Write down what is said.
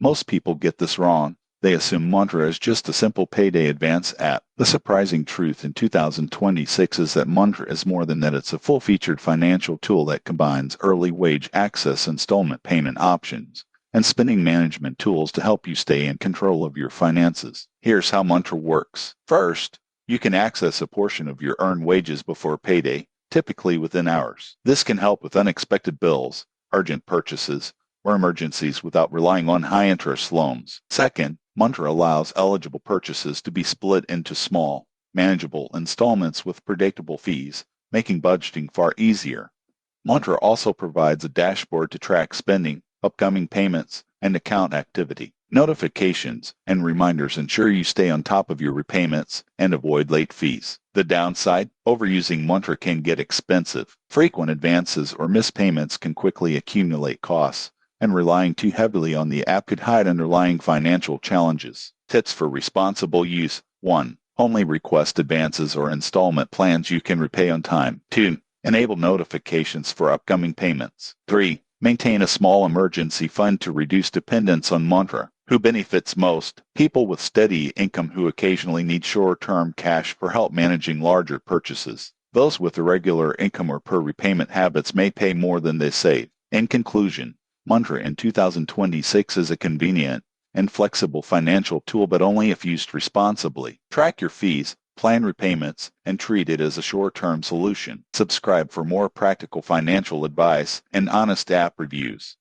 Most people get this wrong. They assume Mantra is just a simple payday advance app. The surprising truth in 2026 is that Mantra is more than that. It's a full-featured financial tool that combines early wage access, installment payment options, and spending management tools to help you stay in control of your finances. Here's how Mantra works. First, you can access a portion of your earned wages before payday, typically within hours. This can help with unexpected bills, urgent purchases, or emergencies without relying on high-interest loans. Second, Mantra allows eligible purchases to be split into small, manageable installments with predictable fees, making budgeting far easier. Mantra also provides a dashboard to track spending, upcoming payments, and account activity. Notifications and reminders ensure you stay on top of your repayments and avoid late fees. The downside: overusing Mantra can get expensive. Frequent advances or missed payments can quickly accumulate costs, and relying too heavily on the app could hide underlying financial challenges. Tips for responsible use: 1. Only request advances or installment plans you can repay on time. 2. Enable notifications for upcoming payments. 3. Maintain a small emergency fund to reduce dependence on Mantra. Who benefits most? People with steady income who occasionally need short-term cash for help managing larger purchases. Those with irregular income or poor repayment habits may pay more than they save. In conclusion, Mantra in 2026 is a convenient and flexible financial tool, but only if used responsibly. Track your fees, plan repayments, and treat it as a short-term solution. Subscribe for more practical financial advice and honest app reviews.